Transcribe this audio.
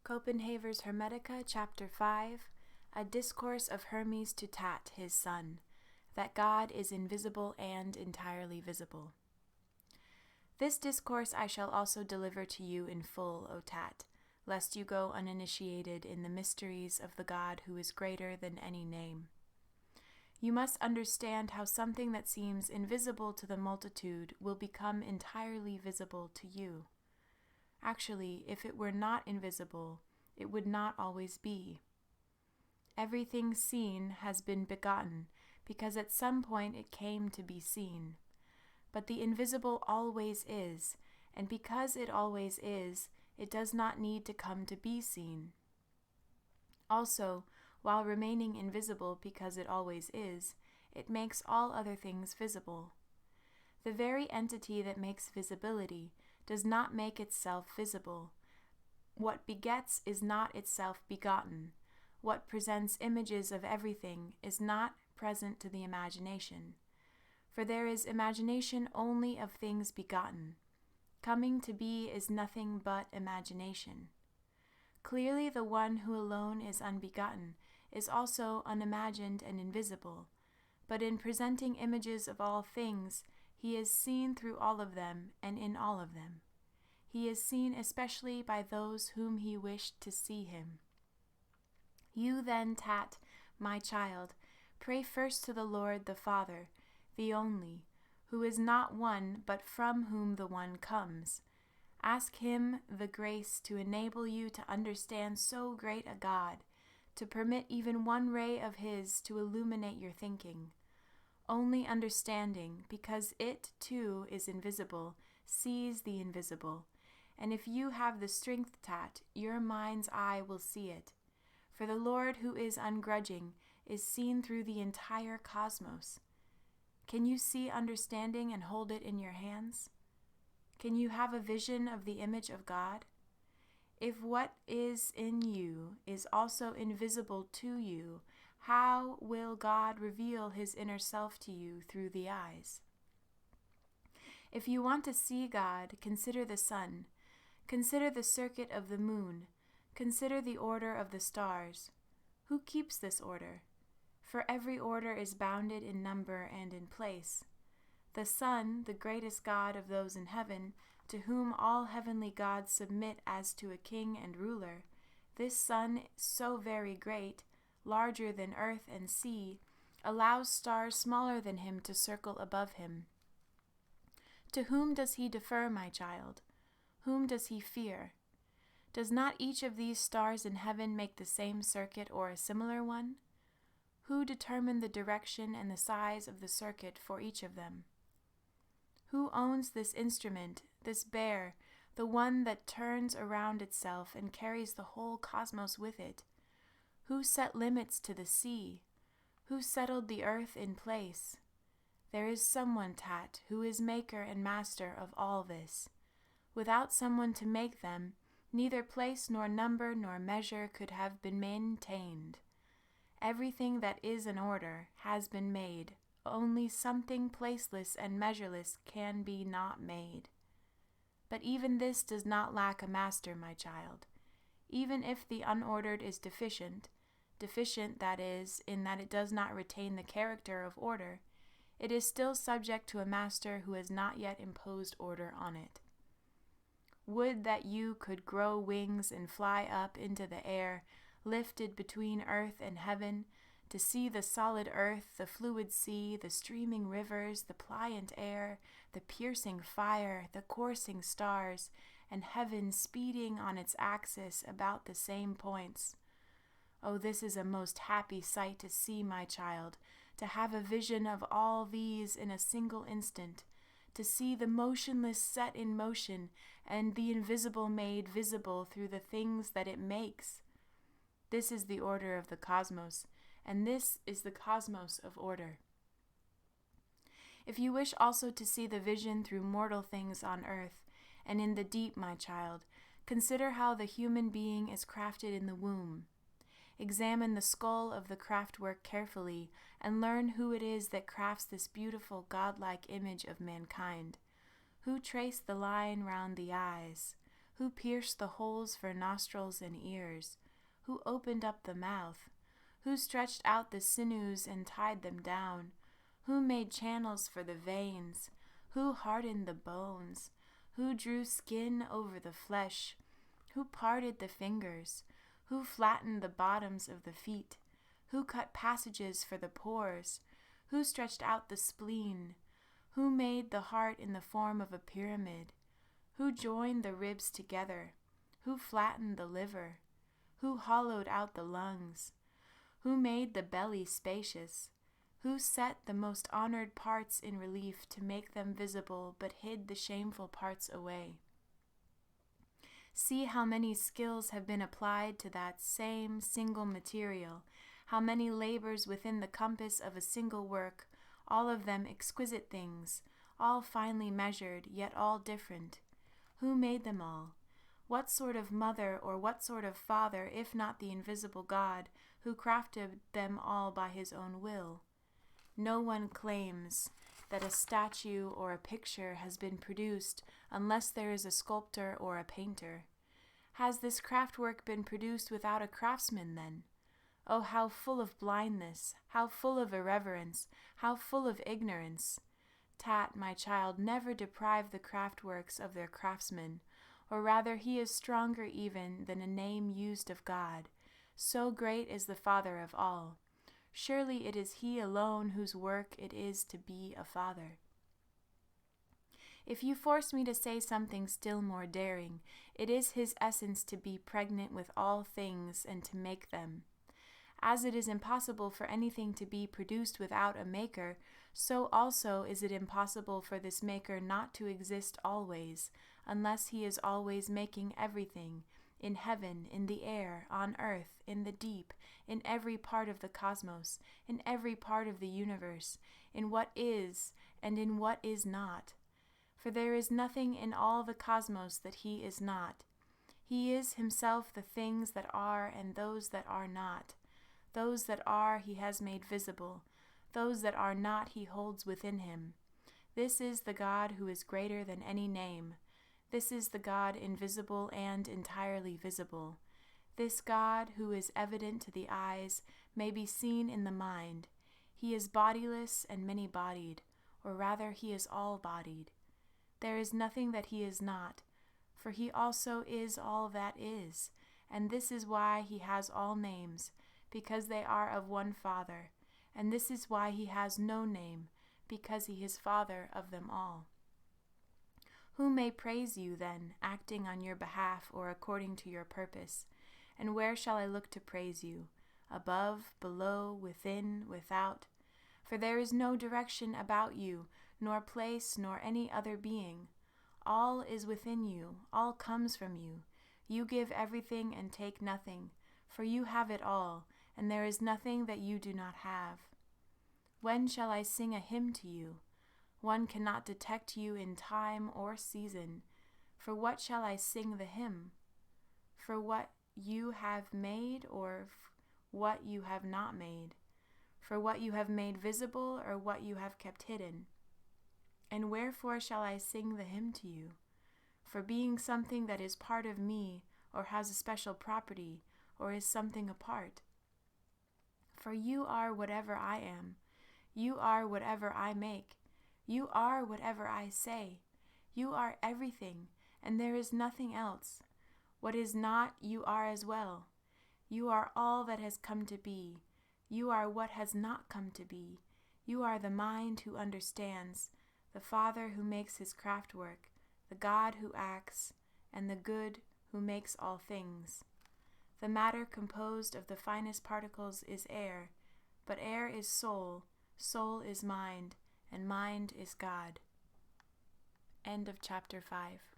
Copenhaver's Hermetica, Chapter 5, a discourse of Hermes to Tat, his son, that God is invisible and entirely visible. This discourse I shall also deliver to you in full, O Tat, lest you go uninitiated in the mysteries of the God who is greater than any name. You must understand how something that seems invisible to the multitude will become entirely visible to you. Actually, if it were not invisible, it would not always be. Everything seen has been begotten, because at some point it came to be seen. But the invisible always is, and because it always is, it does not need to come to be seen. Also, while remaining invisible because it always is, it makes all other things visible. The very entity that makes visibility does not make itself visible. What begets is not itself begotten. What presents images of everything is not present to the imagination. For there is imagination only of things begotten. Coming to be is nothing but imagination. Clearly the one who alone is unbegotten is also unimagined and invisible, but in presenting images of all things, he is seen through all of them and in all of them. He is seen especially by those whom he wished to see him. You then, Tat, my child, pray first to the Lord the Father, the only, who is not one but from whom the one comes. Ask him the grace to enable you to understand so great a God, to permit even one ray of his to illuminate your thinking. Only understanding, because it too is invisible, sees the invisible, and if you have the strength, Tat, your mind's eye will see it. For the Lord who is ungrudging is seen through the entire cosmos. Can you see understanding and hold it in your hands? Can you have a vision of the image of God? If what is in you is also invisible to you, how will God reveal his inner self to you through the eyes? If you want to see God, consider the sun, consider the circuit of the moon, consider the order of the stars. Who keeps this order? For every order is bounded in number and in place. The sun, the greatest God of those in heaven, to whom all heavenly gods submit as to a king and ruler, this sun, so very great, larger than earth and sea, allows stars smaller than him to circle above him. To whom does he defer, my child? Whom does he fear? Does not each of these stars in heaven make the same circuit or a similar one? Who determined the direction and the size of the circuit for each of them? Who owns this instrument, this bear, the one that turns around itself and carries the whole cosmos with it? Who set limits to the sea? Who settled the earth in place? There is someone, Tat, who is maker and master of all this. Without someone to make them, neither place nor number nor measure could have been maintained. Everything that is in order has been made. Only something placeless and measureless can be not made. But even this does not lack a master, my child. Even if the unordered is deficient, that is, in that it does not retain the character of order, it is still subject to a master who has not yet imposed order on it. Would that you could grow wings and fly up into the air, lifted between earth and heaven, to see the solid earth, the fluid sea, the streaming rivers, the pliant air, the piercing fire, the coursing stars, and heaven speeding on its axis about the same points. Oh, this is a most happy sight to see, my child, to have a vision of all these in a single instant, to see the motionless set in motion and the invisible made visible through the things that it makes. This is the order of the cosmos, and this is the cosmos of order. If you wish also to see the vision through mortal things on earth and in the deep, my child, consider how the human being is crafted in the womb. Examine the skull of the craftwork carefully and learn who it is that crafts this beautiful godlike image of mankind. Who traced the line round the eyes? Who pierced the holes for nostrils and ears? Who opened up the mouth? Who stretched out the sinews and tied them down? Who made channels for the veins? Who hardened the bones? Who drew skin over the flesh? Who parted the fingers? Who flattened the bottoms of the feet? Who cut passages for the pores? Who stretched out the spleen? Who made the heart in the form of a pyramid? Who joined the ribs together? Who flattened the liver? Who hollowed out the lungs? Who made the belly spacious? Who set the most honored parts in relief to make them visible, but hid the shameful parts away? See how many skills have been applied to that same single material, how many labors within the compass of a single work, all of them exquisite things, all finely measured, yet all different. Who made them all? What sort of mother or what sort of father, if not the invisible God, who crafted them all by his own will? No one claims that a statue or a picture has been produced unless there is a sculptor or a painter. Has this craftwork been produced without a craftsman then? Oh, how full of blindness, how full of irreverence, how full of ignorance! Tat, my child, never deprive the craftworks of their craftsman, or rather he is stronger even than a name used of God. So great is the Father of all. Surely it is he alone whose work it is to be a father. If you force me to say something still more daring, it is his essence to be pregnant with all things and to make them. As it is impossible for anything to be produced without a maker, so also is it impossible for this maker not to exist always, unless he is always making everything, in heaven, in the air, on earth, in the deep, in every part of the cosmos, in every part of the universe, in what is and in what is not. For there is nothing in all the cosmos that he is not. He is himself the things that are and those that are not. Those that are he has made visible. Those that are not he holds within him. This is the God who is greater than any name. This is the God invisible and entirely visible. This God who is evident to the eyes may be seen in the mind. He is bodiless and many-bodied, or rather he is all-bodied. There is nothing that he is not, for he also is all that is, and this is why he has all names, because they are of one Father, and this is why he has no name, because he is Father of them all. Who may praise you, then, acting on your behalf or according to your purpose? And where shall I look to praise you? Above, below, within, without? For there is no direction about you, nor place, nor any other being. All is within you, all comes from you. You give everything and take nothing, for you have it all, and there is nothing that you do not have. When shall I sing a hymn to you? One cannot detect you in time or season. For what shall I sing the hymn? For what you have made, or what you have not made? For what you have made visible, or what you have kept hidden? And wherefore shall I sing the hymn to you? For being something that is part of me, or has a special property, or is something apart. For you are whatever I am. You are whatever I make. You are whatever I say. You are everything, and there is nothing else. What is not, you are as well. You are all that has come to be. You are what has not come to be. You are the mind who understands, the Father who makes his craftwork, the God who acts, and the good who makes all things. The matter composed of the finest particles is air, but air is soul, soul is mind, and mind is God. End of chapter 5.